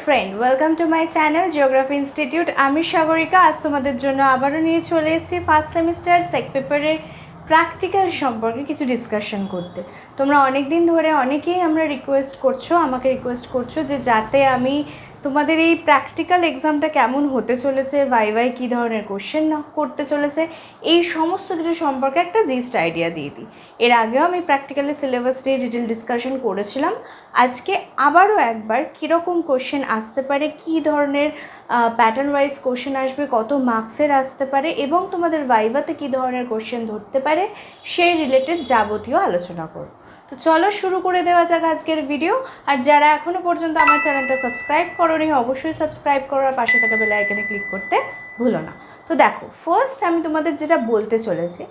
Friend, welcome to my channel geography institute. আমি সাগরিকা। আজ তোমাদের জন্য আবারও নিয়ে চলে এসেছি ফার্স্ট সেমিস্টার সেক পেপারের প্র্যাকটিক্যাল সম্পর্কে কিছু ডিসকাশন করতে। তোমরা অনেক দিন ধরে অনেকেই আমাকে রিকোয়েস্ট করছো যে যাতে আমি তোমাদের এই প্র্যাকটিক্যাল এক্সামটা কেমন হতে চলেছে, ভাইভাই কী ধরনের কোশ্চেন করতে চলেছে, এই সমস্ত কিছু সম্পর্কে একটা জিস্ট আইডিয়া দিয়ে দিই। এর আগেও আমি প্র্যাকটিক্যালের সিলেবাস নিয়ে ডিটেল ডিসকাশন করেছিলাম। আজকে আবারও একবার কীরকম কোশ্চেন আসতে পারে, কী ধরনের প্যাটার্ন ওয়াইজ কোশ্চেন আসবে, কত মার্কসের আসতে পারে এবং তোমাদের ভাইভাতে কী ধরনের কোশ্চেন ধরতে পারে সেই রিলেটেড যাবতীয় আলোচনা করব। তো চলো শুরু করে দেওয়া যাক আজকের ভিডিও। আর যারা এখনও পর্যন্ত আমার চ্যানেলটা সাবস্ক্রাইব করোনি অবশ্যই সাবস্ক্রাইব করো আর পাশে থাকা বেল আইকনে ক্লিক করতে ভুলো না। তো দেখো, ফার্স্ট আমি তোমাদের যেটা বলতে চলেছি,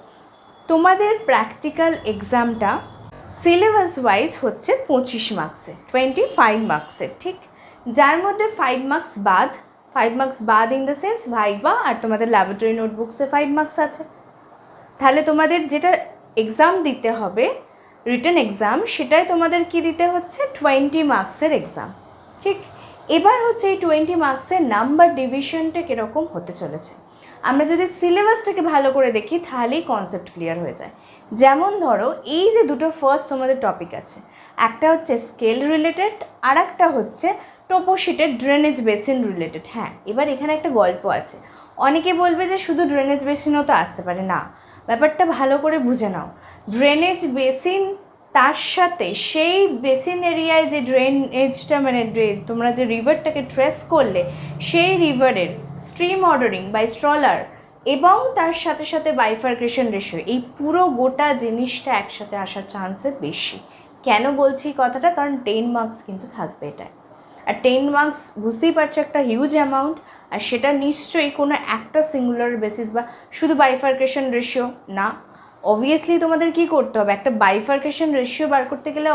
তোমাদের প্র্যাকটিক্যাল এক্সামটা সিলেবাস ওয়াইজ হচ্ছে 25 মার্কসের, 25 মার্কসের, ঠিক? যার মধ্যে 5 মার্কস বাদ ইন দ্য সেন্স ভাইভা আর তোমাদের ল্যাবরেটরি নোটবুকসে 5 মার্কস আছে। তাহলে তোমাদের যেটা এক্সাম দিতে হবে, রিটেন এক্সাম, সেটাই তোমাদের কি দিতে হচ্ছে 20 মার্কসের এক্সাম, ঠিক? এবার হচ্ছে এই 20 মার্কসের নাম্বার ডিভিশনটা কীরকম হতে চলেছে। আমরা যদি সিলেবাসটাকে ভালো করে দেখি তাহলেই কনসেপ্ট ক্লিয়ার হয়ে যায়। যেমন ধরো, এই যে দুটো ফার্স্ট তোমাদের টপিক আছে, একটা হচ্ছে স্কেল রিলেটেড আর একটা হচ্ছে টোপোশিটের ড্রেনেজ বেসিন রিলেটেড। হ্যাঁ, এবার এখানে একটা গল্প আছে। অনেকে বলবে যে শুধু ড্রেনেজ বেসিনও তো আসতে পারে। না, ব্যাপারটা ভালো করে বুঝে নাও। ড্রেনেজ বেসিন, তার সাথে সেই বেসিন এরিয়ায় যে ড্রেনেজটা মানে তোমরা যে রিভারটাকে ট্রেস করলে সেই রিভারের স্ট্রিম অর্ডারিং বাই স্ট্রলার এবং তার সাথে সাথে বাইফার্কেশন রেশিও, এই পুরো গোটা জিনিসটা একসাথে আসার চান্সের বেশি। কেন বলছি কথাটা? কারণ 10 মার্কস কিন্তু থাকবে এটায়। আর 10 মার্কস বুঝতেই পারছো একটা হিউজ অ্যামাউন্ট। আর সেটা নিশ্চয়ই কোনো একটা সিঙ্গুলার বেসিস বা শুধু বাইফার্কেশন রেশিও না। অবভিয়াসলি তোমাদের কি করতে হবে, একটা বাইফার্কেশন রেশিও বার করতে গেলে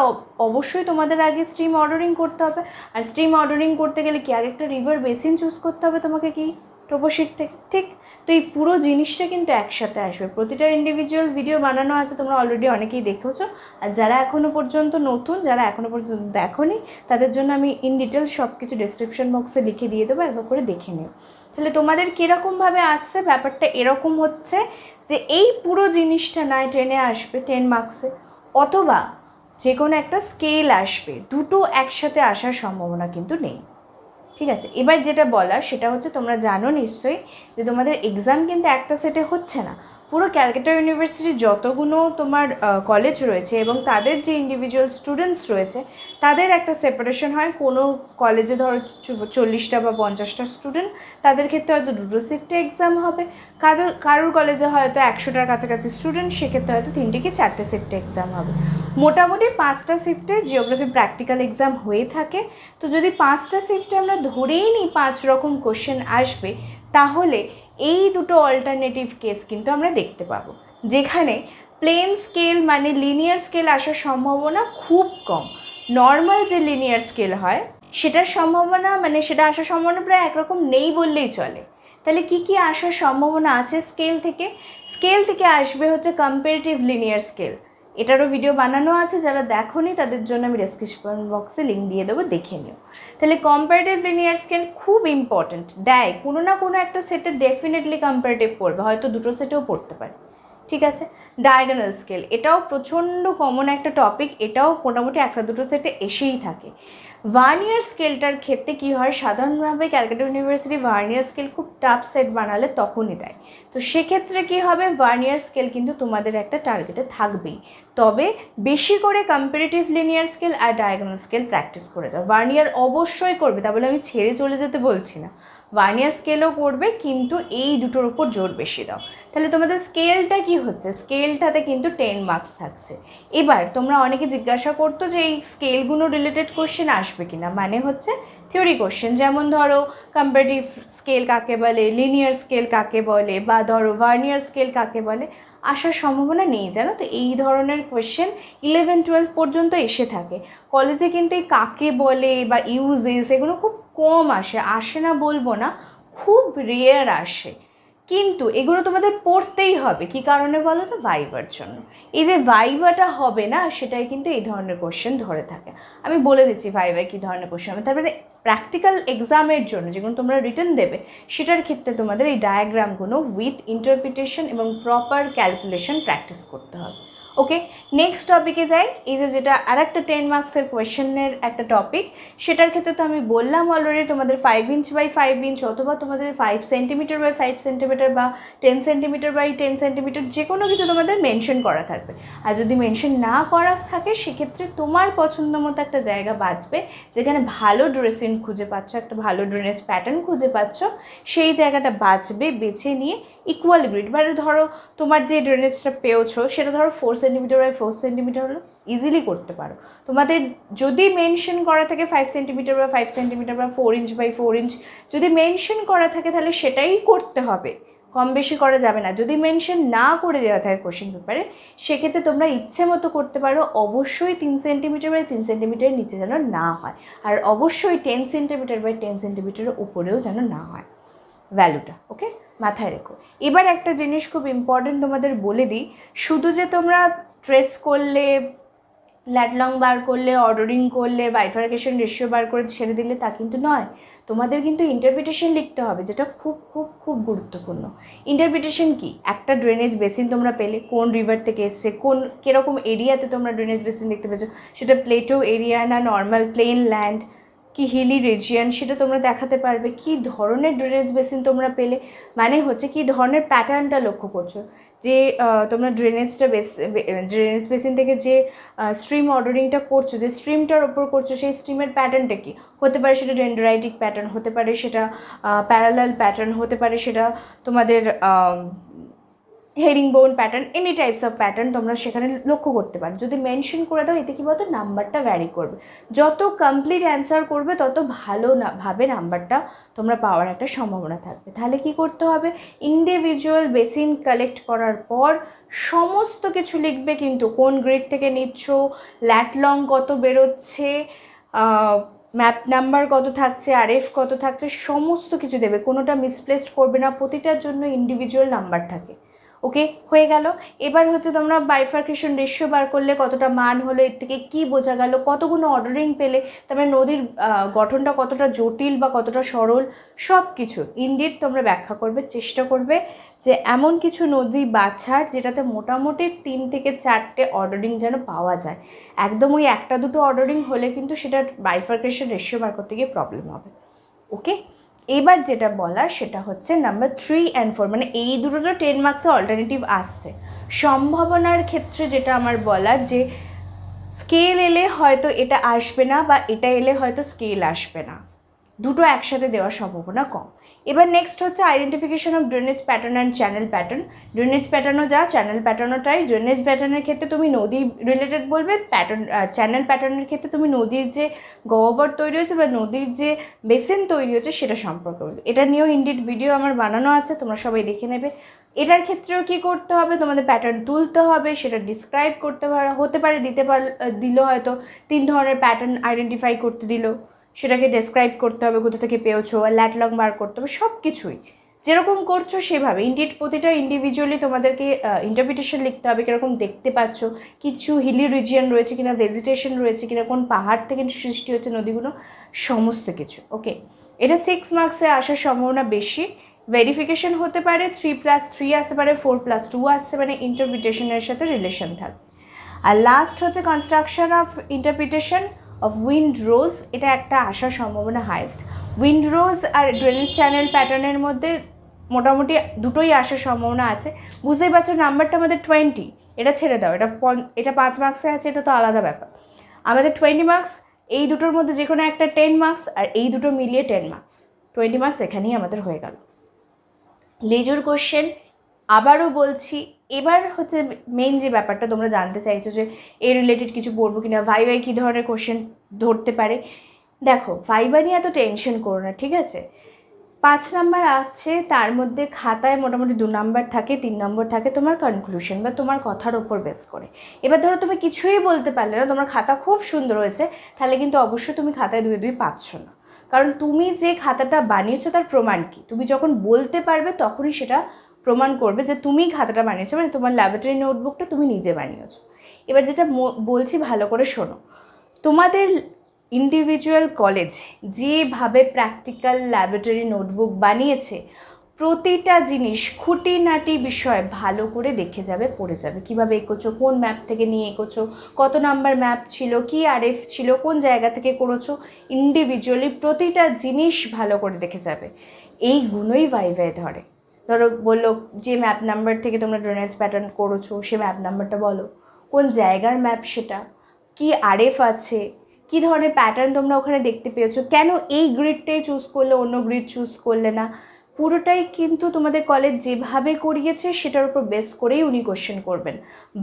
অবশ্যই তোমাদের আগে স্ট্রিম অর্ডারিং করতে হবে। আর স্ট্রিম অর্ডারিং করতে গেলে কি আগে একটা রিভার বেসিন চুজ করতে হবে তোমাকে, কি টোপোশিট থেকে, ঠিক? তো এই পুরো জিনিসটা কিন্তু একসাথে আসবে। প্রতিটার ইন্ডিভিজুয়াল ভিডিও বানানো আছে, তোমরা অলরেডি অনেকেই দেখেছো। আর যারা এখনও পর্যন্ত নতুন, যারা এখনও পর্যন্ত দেখোনি, তাদের জন্য আমি ইন ডিটেল সব কিছু ডেসক্রিপশন বক্সে লিখে দিয়ে দেবো, একবার করে দেখে নিও। তাহলে তোমাদের কীরকমভাবে আসছে, ব্যাপারটা এরকম হচ্ছে যে এই পুরো জিনিসটা নয় টেনে আসবে 10 মার্কসে, অথবা যে কোনো একটা স্কেল আসবে, দুটো একসাথে আসার সম্ভাবনা কিন্তু নেই, ঠিক আছে? এবার যেটা বলার সেটা হচ্ছে, তোমরা জানো নিশ্চয়ই যে তোমাদের এক্সাম কিন্তু একটা সেটে হচ্ছে না। পুরো ক্যালকাটা ইউনিভার্সিটির যতগুলো তোমার কলেজ রয়েছে এবং তাদের যে ইন্ডিভিজুয়াল স্টুডেন্টস রয়েছে তাদের একটা সেপারেশন হয়। কোনো কলেজে ধরো 40টা বা 50টা স্টুডেন্ট, তাদের ক্ষেত্রে হয়তো 2টো শিফটে এক্সাম হবে। কারোর কলেজে হয়তো 100টার কাছাকাছি স্টুডেন্ট, সেক্ষেত্রে হয়তো 3টে কি 4টে শিফটে এক্সাম হবে। মোটামুটি 5টা শিফটে জিওগ্রাফি প্র্যাকটিক্যাল এক্সাম হয়ে থাকে। তো যদি 5টা শিফটে আমরা ধরেই নিই 5 রকম কোশ্চেন আসবে, তাহলে এই দুটো অল্টারনেটিভ কেস কিন্তু আমরা দেখতে পাবো, যেখানে প্লেন স্কেল মানে লিনিয়ার স্কেল আসার সম্ভাবনা খুব কম। নর্মাল যে লিনিয়ার স্কেল হয় সেটার সম্ভাবনা মানে সেটা আসার সম্ভাবনা প্রায় একরকম নেই বললেই চলে। তাহলে কি কি আসার সম্ভাবনা আছে স্কেল থেকে? স্কেল থেকে আসবে হচ্ছে কম্পারেটিভ লিনিয়ার স্কেল। এটারও ভিডিও বানানো আছে, যারা দেখোনি তাদের জন্য আমি ডেসক্রিপশন বক্সে লিঙ্ক দিয়ে দেবো, দেখে নিও। তাহলে কম্পারেটিভ লিনিয়ার স্কেল খুব ইম্পর্ট্যান্ট, দেয় কোনো না কোনো একটা সেটে ডেফিনেটলি কম্পারেটিভ পড়বে, হয়তো দুটো সেটেও পড়তে পারে, ঠিক আছে? ডায়াগোনাল স্কেল, এটাও প্রচণ্ড কমন একটা টপিক, এটাও মোটামুটি একটা দুটো সেটে এসেই থাকে। ভার্নিয়ার স্কেলটার ক্ষেত্রে কী হয়, সাধারণভাবে ক্যালকাটা ইউনিভার্সিটি ভার্নিয়ার স্কেল খুব টাফ সেট বানালে তখনই দেয়। তো সেক্ষেত্রে কী হবে, ভার্নিয়ার স্কেল কিন্তু তোমাদের একটা টার্গেটে থাকবেই। তবে বেশি করে কম্পারেটিভ লিনিয়ার স্কেল আর ডায়াগোনাল স্কেল প্র্যাকটিস করে যাও। ভার্নিয়ার অবশ্যই করবে, তা বলে আমি ছেড়ে চলে যেতে বলছি না, ভার্নিয়ার স্কেলও করবে, কিন্তু এই দুটোর উপর জোর বেশি দাও। তাহলে তোমাদের স্কেলটা কি হচ্ছে, স্কেলটাতে কিন্তু 10 মার্কস থাকছে। এবার তোমরা অনেকে জিজ্ঞাসা করতো যে এই স্কেলগুলো রিলেটেড কোশ্চেন আসবে কিনা, মানে হচ্ছে থিওরি কোশ্চেন, যেমন ধরো কম্পারেটিভ স্কেল কাকে বলে, লিনিয়ার স্কেল কাকে বলে, বা ধরো ভার্নিয়ার স্কেল কাকে বলে, আসার সম্ভাবনা নেই, জানো তো? এই ধরনের কোয়েশ্চেন 11-12 পর্যন্ত এসে থাকে কলেজে, কিন্তু এই কাকে বলে বা ইউজেস এগুলো খুব কম আসে না বলবো না, খুব রেয়ার আসে। কিন্তু এগুলো তোমাদের পড়তেই হবে, কি কারণে বলো তো? ভাইভার জন্য। এই যে ভাইভাটা হবে না, সেটাই কিন্তু এই ধরনের কোশ্চেন ধরে থাকে। আমি বলে দিচ্ছি ভাইভায় কী ধরনের কোশ্চেন হবে। তারপরে প্র্যাকটিক্যাল এক্সামের জন্য যেগুলো তোমরা রিটেন দেবে সেটার ক্ষেত্রে তোমাদের এই ডায়াগ্রামগুলো উইথ ইন্টারপ্রিটেশন এবং প্রপার ক্যালকুলেশন প্র্যাকটিস করতে হবে। ওকে, নেক্সট টপিকে যাই। এই যেটা আর একটা 10 মার্কসের কোয়েশ্চেনের একটা টপিক, সেটার ক্ষেত্রে তো আমি বললাম অলরেডি তোমাদের 5 ইঞ্চ বাই 5 ইঞ্চ অথবা তোমাদের 5 সেন্টিমিটার বাই 5 সেন্টিমিটার বা 10 সেন্টিমিটার বাই 10 সেন্টিমিটার যে কোনো কিছু তোমাদের মেনশন করা থাকবে। আর যদি মেনশন না করা থাকে সেক্ষেত্রে তোমার পছন্দ মতো একটা জায়গা বাঁচবে যেখানে ভালো ড্রেসিং খুঁজে পাচ্ছ, একটা ভালো ড্রেনেজ প্যাটার্ন খুঁজে পাচ্ছ, সেই জায়গাটা বাঁচবে, বেছে নিয়ে ইকুয়াল গ্রিড, মানে ধরো তোমার যে ড্রেনেজটা পেয়েছো সেটা ধরো 4 সেন্টিমিটার বাই 4 সেন্টিমিটার হলো, ইজিলি করতে পারো। তোমাদের যদি মেনশন করা থাকে 5 সেন্টিমিটার বা 5 সেন্টিমিটার বা 4 ইঞ্চ বাই 4 ইঞ্চ, যদি মেনশন করা থাকে তাহলে সেটাই করতে হবে, কম বেশি করা যাবে না। যদি মেনশন না করে দেওয়া থাকে কোশ্চেন পেপারে সেক্ষেত্রে তোমরা ইচ্ছে মতো করতে পারো, অবশ্যই 3 সেন্টিমিটার বাই 3 সেন্টিমিটারের নিচে যেন না হয়, আর অবশ্যই 10 সেন্টিমিটার বাই 10 সেন্টিমিটারের উপরেও যেন না হয় ভ্যালুটা। ওকে, মাথায় রেখো। এবার একটা জিনিস খুব ইম্পর্টেন্ট তোমাদের বলে দিই, শুধু যে তোমরা ট্রেস করলে, ল্যাট লং বার করলে, অর্ডারিং করলে, বাইফার্কেশন রেশিও বার করে ছেড়ে দিলে তা কিন্তু নয়, তোমাদের কিন্তু ইন্টারপ্রিটেশন লিখতে হবে, যেটা খুব খুব খুব গুরুত্বপূর্ণ। ইন্টারপ্রিটেশন কি? একটা ড্রেনেজ বেসিন তোমরা পেলে, কোন রিভার থেকে এসছে, কীরকম এরিয়াতে তোমরা ড্রেনেজ বেসিন দেখতে পেয়েছো, সেটা প্লেটো এরিয়া না নর্মাল প্লেন ল্যান্ড কি হিলি রিজিয়ন, সেটা তোমরা দেখাতে পারবে। কি ধরনের ড্রেনেজ বেসিন তোমরা পেলে, মানে হচ্ছে কি ধরনের প্যাটার্নটা লক্ষ্য করছো, যে তোমরা ড্রেনেজ বেসিন থেকে যে স্ট্রিম অর্ডারিংটা করছো, যে স্ট্রিমটার ওপর করছো সেই স্ট্রিমের প্যাটার্নটা কি হতে পারে, সেটা ডেন্ড্রাইটিক প্যাটার্ন হতে পারে, সেটা প্যারালাল প্যাটার্ন হতে পারে, সেটা তোমাদের হেরিং বোন pattern, any types of pattern তোমরা সেখানে লক্ষ্য করতে পারো। যদি মেনশন করে দাও এতে কী বলতো, নাম্বারটা ভ্যারি করবে। যত কমপ্লিট অ্যান্সার করবে তত ভাবে নাম্বারটা তোমরা পাওয়ার একটা সম্ভাবনা থাকবে। তাহলে কি করতে হবে, ইন্ডিভিজুয়াল বেসিন কালেক্ট করার পর সমস্ত কিছু লিখবে, কিন্তু কোন গ্রেড থেকে নিচ্ছ, ল্যাট লং কত বেরোচ্ছে, ম্যাপ নাম্বার কত থাকছে, আরএফ কত থাকছে, সমস্ত কিছু দেবে, কোনোটা মিসপ্লেসড করবে না, প্রতিটার জন্য ইন্ডিভিজুয়াল নাম্বার থাকে। ওকে, হয়ে গেল। এবার হচ্ছে তোমরা বাইফার্কেশন রেশিও বার করলে কতটা মান হলো, এর থেকে কী বোঝা গেল, কতগুলো অর্ডারিং পেলে, তারপরে নদীর গঠনটা কতটা জটিল বা কতটা সরল, সব কিছু ইনডিট তোমরা ব্যাখ্যা করবে, চেষ্টা করবে যে এমন কিছু নদী বাছার যেটাতে মোটামুটি 3 থেকে 4টে অর্ডারিং যেন পাওয়া যায়। একদম ওই 1-2 অর্ডারিং হলে কিন্তু সেটা বাইফার্কেশন রেশিও বার করতে গিয়ে প্রবলেম হবে। ওকে, এবার যেটা বলার সেটা হচ্ছে নাম্বার 3 and 4, মানে এই দুটো তো 10 মার্কসে অল্টারনেটিভ আসছে। সম্ভাবনার ক্ষেত্রে যেটা আমার বলার, যে স্কেল এলে হয়তো এটা আসবে না বা এটা এলে হয়তো স্কেল আসবে না, দুটো একসাথে দেওয়ার সম্ভাবনা কম। এবার নেক্সট হচ্ছে identification of drainage pattern and channel pattern. Drainage প্যাটার্নও যা, চ্যানেল প্যাটার্নও তাই। ড্রেনেজ প্যাটার্নের ক্ষেত্রে তুমি নদী রিলেটেড বলবে, চ্যানেল প্যাটার্নের ক্ষেত্রে তুমি নদীর যে গহ্বর তৈরি হয়েছে বা নদীর যে বেসিন তৈরি হচ্ছে সেটা সম্পর্কে বলবে। এটা নিয়েও ইনডিট ভিডিও আমার বানানো আছে, তোমরা সবাই দেখে নেবে। এটার ক্ষেত্রেও কী করতে হবে, তোমাদের প্যাটার্ন তুলতে হবে, সেটা ডিসক্রাইব করতে হতে পারে, দিল হয়তো 3 ধরনের প্যাটার্ন আইডেন্টিফাই করতে দিল, সেটাকে ডেসক্রাইব করতে হবে, কোথা থেকে পেয়েছো, ল্যাট লং বার করতে হবে, সব কিছুই যেরকম করছো সেভাবে প্রতিটা ইন্ডিভিজুয়ালি তোমাদেরকে ইন্টারপ্রিটেশন লিখতে হবে, কীরকম দেখতে পাচ্ছ, কিছু হিলি রিজিয়ন রয়েছে কিনা, ভেজিটেশন রয়েছে কিনা, কোন পাহাড় থেকে সৃষ্টি হচ্ছে নদীগুলো, সমস্ত কিছু। ওকে, এটা 6 মার্কসে আসার সম্ভাবনা বেশি। ভেরিফিকেশন হতে পারে, 3+3 আসতে পারে, 4+2 আসতে পারে, ইন্টারপ্রিটেশনের সাথে রিলেশন থাকবে। আর লাস্ট হচ্ছে construction of interpretation of wind rose, এটা একটা আসার সম্ভাবনা হাইয়েস্ট। উইন্ড রোজ আর ড্রেনেজ চ্যানেল প্যাটার্নের মধ্যে মোটামুটি দুটোই আসার সম্ভাবনা আছে। বুঝতেই পারছো নাম্বারটা আমাদের 20, এটা ছেড়ে দাও, এটা 5 মার্কসে আছে, এটা তো আলাদা ব্যাপার। আমাদের 20 মার্কস, এই দুটোর মধ্যে যে কোনো একটা 10 মার্কস, আর এই দুটো মিলিয়ে 10 মার্কস, 20 মার্কস এখানেই আমাদের হয়ে গেল। লেজুর কোশ্চেন আবারও বলছি, এবার হচ্ছে মেইন যে ব্যাপারটা তোমরা জানতে চাইছো যে এর রিলেটেড কিছু পড়বো কিনা, ভাইভাই কী ধরনের কোশ্চেন ধরতে পারে। দেখো, ভাইবা নিয়ে এত টেনশন করো না, ঠিক আছে। 5 নাম্বার আসছে, তার মধ্যে খাতায় মোটামুটি 2 নাম্বার থাকে, 3 নম্বর থাকে তোমার কনক্লুশন বা তোমার কথার ওপর বেস করে। এবার ধরো তুমি কিছুই বলতে পারলে না, তোমার খাতা খুব সুন্দর হয়েছে, তাহলে কিন্তু অবশ্যই তুমি খাতায় 2 পাচ্ছ না, কারণ তুমি যে খাতাটা বানিয়েছো তার প্রমাণ কি, তুমি যখন বলতে পারবে তখনই সেটা প্রমাণ করবে যে তুমি খাতাটা বানিয়েছো, মানে তোমার ল্যাবরেটরি নোটবুকটা তুমি নিজে বানিয়েছো। এবার যেটা বলছি ভালো করে শোনো, তোমাদের ইন্ডিভিজুয়াল কলেজ যেভাবে প্র্যাকটিক্যাল ল্যাবরেটরি নোটবুক বানিয়েছে, প্রতিটা জিনিস খুঁটিনাটি বিষয় ভালো করে দেখে যাবে, পড়ে যাবে, কীভাবে এগোছো, কোন ম্যাপ থেকে নিয়ে এগোছো, কত নাম্বার ম্যাপ ছিল, কি আরএফ ছিল, কোন জায়গা থেকে করেছো, ইন্ডিভিজুয়ালি প্রতিটা জিনিস ভালো করে দেখে যাবে। এইগুলোই ভাইভায় ধরে। ধরো বললো যে ম্যাপ নাম্বার থেকে তোমরা ড্রেনেজ প্যাটার্ন করেছো, সে ম্যাপ নাম্বারটা বলো, কোন জায়গার ম্যাপ সেটা, কি আরএফ আছে, কী ধরনের প্যাটার্ন তোমরা ওখানে দেখতে পেয়েছো, কেন এই গ্রিডটাই চুজ করলে অন্য গ্রিড চুজ করলে না, পুরোটাই কিন্তু তোমাদের কলেজ যেভাবে করিয়েছে সেটার উপর বেস করেই উনি কোশ্চেন করবেন।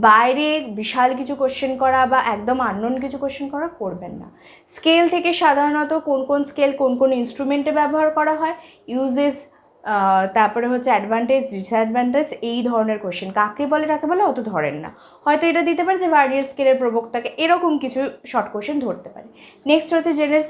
বাইরে বিশাল কিছু কোশ্চেন করা বা একদম আননোন কিছু কোশ্চেন করা করবেন না। স্কেল থেকে সাধারণত কোন কোন স্কেল কোন কোন ইনস্ট্রুমেন্টে ব্যবহার করা হয়, ইউজেস, তারপরে হচ্ছে অ্যাডভান্টেজ ডিসঅ্যাডভান্টেজ, এই ধরনের কোশ্চেন কাকে বলে অত ধরেন না। হয়তো এটা দিতে পারে যে ভার্নিয়ার স্কেলের প্রবক্তাকে, এরকম কিছু শর্ট কোশ্চেন ধরতে পারে। নেক্সট হচ্ছে জেনারেল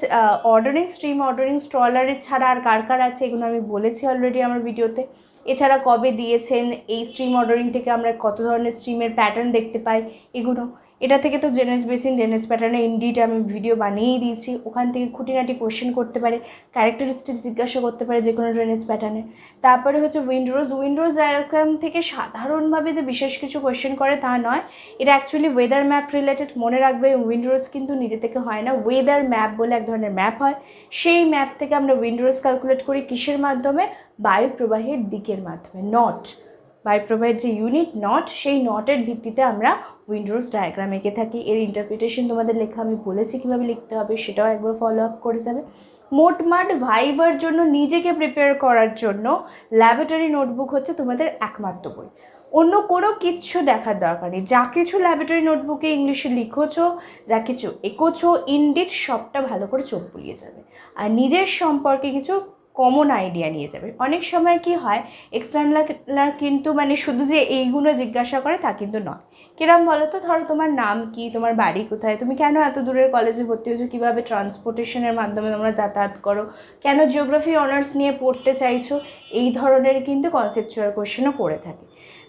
অর্ডারিং, স্ট্রিম অর্ডারিং, স্ট্রলারের ছাড়া আর কার কার আছে এগুলো আমি বলেছি অলরেডি আমার ভিডিওতে। এছাড়া কবে দিয়েছেন, এই স্ট্রিম অর্ডারিং থেকে আমরা কত ধরনের স্ট্রিমের প্যাটার্ন দেখতে পাই, এগুলো। এটা থেকে তো ড্রেনেজ বেসিন, ড্রেনেজ প্যাটার্নে ইনডিট আমি ভিডিও বানিয়েই দিয়েছি, ওখান থেকে খুঁটিনাটি কোশ্চেন করতে পারে, ক্যারেক্টারিস্টিক জিজ্ঞাসা করতে পারে যে কোনো ড্রেনেজ প্যাটার্নে। তারপরে হচ্ছে উইন্ডোজ ডায়াগ্রাম থেকে সাধারণভাবে যে বিশেষ কিছু কোশ্চেন করে তা নয়, এটা অ্যাকচুয়ালি ওয়েদার ম্যাপ রিলেটেড। মনে রাখবে উইন্ডোজ কিন্তু নিজে থেকে হয় না, ওয়েদার ম্যাপ বলে এক ধরনের ম্যাপ হয়, সেই ম্যাপ থেকে আমরা উইন্ডোজ ক্যালকুলেট করি কিসের মাধ্যমে, বায়ু প্রবাহের দিকের মাধ্যমে, নট বায়ুপ্রবাহের যে ইউনিট নট, সেই নটের ভিত্তিতে আমরা উইন্ডোজ ডায়াগ্রাম এঁকে থাকি। এর ইন্টারপ্রিটেশন তোমাদের লেখা আমি বলেছি কীভাবে লিখতে হবে, সেটাও একবার ফলো আপ করে যাবে। মোটমাট ভাইবার জন্য নিজেকে প্রিপেয়ার করার জন্য ল্যাবরেটরি নোটবুক হচ্ছে তোমাদের একমাত্র বই, অন্য কোনো কিচ্ছু দেখার দরকার নেই। যা কিছু ল্যাবরেটরি নোটবুকে ইংলিশে লিখোছো, যা কিছু এঁকোছো, ইনডিট সবটা ভালো করে চোখ বুলিয়ে যাবে, আর নিজের সম্পর্কে কিছু কমন আইডিয়া নিয়ে যাবে। অনেক সময় কি হয়, এক্সটার্নালরা কিন্তু মানে শুধু যে এইগুলো জিজ্ঞাসা করে তা কিন্তু নয়। কিরম বলো তো, ধরো তোমার নাম কি, তোমার বাড়ি কোথায়, তুমি কেন এত দূরের কলেজে ভর্তি হয়েছো, কীভাবে ট্রান্সপোর্টেশনের মাধ্যমে তোমরা যাতায়াত করো, কেন জিওগ্রাফি অনার্স নিয়ে পড়তে চাইছো, এই ধরনের কিন্তু কনসেপচুয়াল কোয়েশ্চেনও করে থাকে।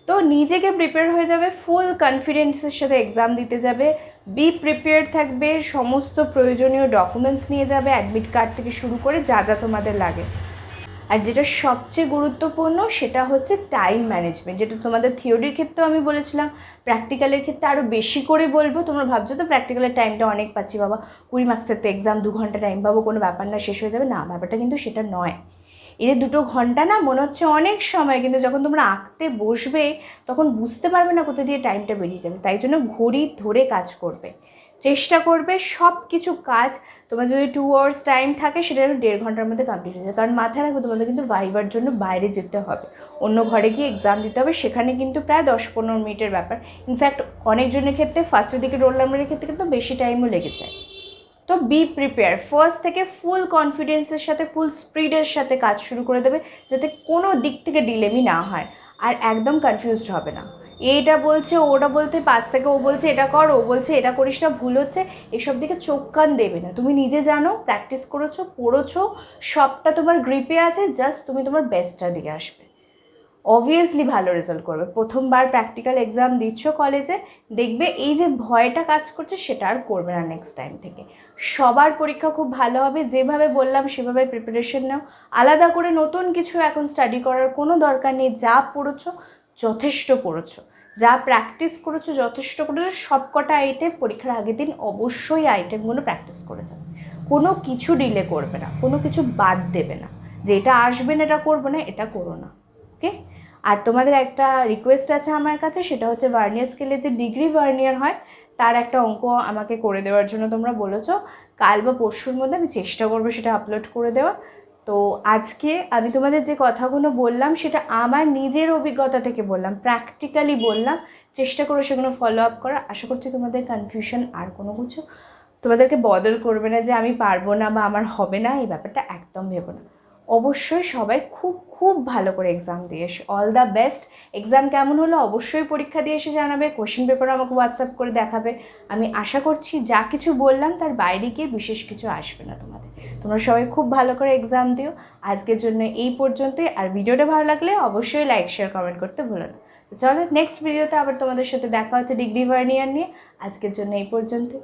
তো নিজেকে প্রিপেয়ার হয়ে যাবে, ফুল কনফিডেন্সের সাথে এক্সাম দিতে যাবে, বি প্রিপেয়ার থাকবে, সমস্ত প্রয়োজনীয় ডকুমেন্টস নিয়ে যাবে, অ্যাডমিট কার্ড থেকে শুরু করে যা যা তোমাদের লাগে। আর যেটা সবচেয়ে গুরুত্বপূর্ণ সেটা হচ্ছে টাইম ম্যানেজমেন্ট, যেটা তোমাদের থিওরির ক্ষেত্রেও আমি বলেছিলাম, প্র্যাকটিক্যালের ক্ষেত্রে আরও বেশি করে বলবো। তোমরা ভাবছো তো প্র্যাকটিক্যালের টাইমটা অনেক পাচ্ছি বাবা, 20 মার্কসের তো এক্সাম, 2 ঘন্টা টাইম পাবো, কোনো ব্যাপার না, শেষ হয়ে যাবে, না, ব্যাপারটা কিন্তু সেটা নয়। এই যে 2 ঘন্টা না মনে হচ্ছে অনেক সময়, কিন্তু যখন তোমরা আঁকতে বসবে তখন বুঝতে পারবে না কোথা দিয়ে টাইমটা বেরিয়ে যাবে। তাই জন্য ঘড়ি ধরে কাজ করবে, চেষ্টা করবে সব কিছু কাজ, তোমার যদি 2 আওয়ার্স টাইম থাকে সেটা 1.5 ঘন্টার মধ্যে কমপ্লিট হয়ে যায়। কারণ মাথায় রাখবে তোমাদের কিন্তু ভাইবার জন্য বাইরে যেতে হবে, অন্য ঘরে গিয়ে এক্সাম দিতে হবে, সেখানে কিন্তু প্রায় 10-15 মিনিটের ব্যাপার। ইনফ্যাক্ট অনেকজনের ক্ষেত্রে ফার্স্টের দিকে রোল নাম্বারের ক্ষেত্রে কিন্তু বেশি টাইমও লেগে যায়। তো বি প্রিপেয়ার, ফার্স্ট থেকে ফুল কনফিডেন্সের সাথে, ফুল স্পিডের সাথে কাজ শুরু করে দেবে, যাতে কোনো দিক থেকে ডিলেমি না হয়, আর একদম কনফিউজড হবে না। এইটা বলছে, ওটা বলতে, পাশ থেকে ও বলছে এটা কর, ও বলছে এটা করিস না, ভুল হচ্ছে, এসব দিকে চোখ কান দেবে না। তুমি নিজে জানো, প্র্যাকটিস করেছো, পড়েছো, সবটা তোমার গ্রিপে আছে, জাস্ট তুমি তোমার বেস্টটা দিয়ে আসবে, অবভিয়াসলি ভালো রেজাল্ট করবে। প্রথমবার প্র্যাকটিক্যাল এক্সাম দিচ্ছ কলেজে, দেখবে এই যে ভয়টা কাজ করছে সেটা আর করবে না নেক্সট টাইম থেকে। সবার পরীক্ষা খুব ভালো হবে, যেভাবে বললাম সেভাবে প্রিপারেশন নাও, আলাদা করে নতুন কিছু এখন স্টাডি করার কোনো দরকার নেই। যা পড়েছো যথেষ্ট পড়েছো, যা প্র্যাকটিস করেছো যথেষ্ট করেছো, সব কটা আইটেম পরীক্ষার আগের দিন অবশ্যই আইটেমগুলো প্র্যাকটিস করে যাবে, কোনো কিছু ডিলে করবে না, কোনো কিছু বাদ দেবে না, যে এটা আসবে না এটা করবো না, এটা করো না, ওকে। আর তোমাদের একটা রিকোয়েস্ট আছে আমার কাছে, সেটা হচ্ছে ভার্নিয়ার স্কেলে যে ডিগ্রি ভার্নিয়ার হয় তার একটা অঙ্ক আমাকে করে দেওয়ার জন্য তোমরা বলেছো। কাল বা পরশুর মধ্যে আমি চেষ্টা করবো সেটা আপলোড করে দেওয়া। তো আজকে আমি তোমাদের যে কথাগুলো বললাম সেটা আমার নিজের অভিজ্ঞতা থেকে বললাম, প্র্যাকটিক্যালি বললাম, চেষ্টা করো সেগুলো ফলো আপ করা। আশা করছি তোমাদের কনফিউশন আর কোনো কিছু তোমাদেরকে বদল করবে না, যে আমি পারবো না বা আমার হবে না, এই ব্যাপারটা একদম ভেবো না। অবশ্যই সবাই খুব খুব ভালো করে এক্সাম দিয়ে এসো, অল দ্য বেস্ট। এক্সাম কেমন হলো অবশ্যই পরীক্ষা দিয়ে এসে জানাবে, কোশ্চেন পেপার আমাকে হোয়াটসঅ্যাপ করে দেখাবে। আমি আশা করছি যা কিছু বললাম তার বাইরে গিয়ে বিশেষ কিছু আসবে না তোমাদের। তোমরা সবাই খুব ভালো করে এক্সাম দিও। আজকের জন্য এই পর্যন্তই। আর ভিডিওটা ভালো লাগলে অবশ্যই লাইক শেয়ার কমেন্ট করতে ভুলো না। চলো নেক্সট ভিডিওতে আবার তোমাদের সাথে দেখা হচ্ছে ডিগ্রি ভার্নিয়ার নিয়ে। আজকের জন্য এই পর্যন্তই।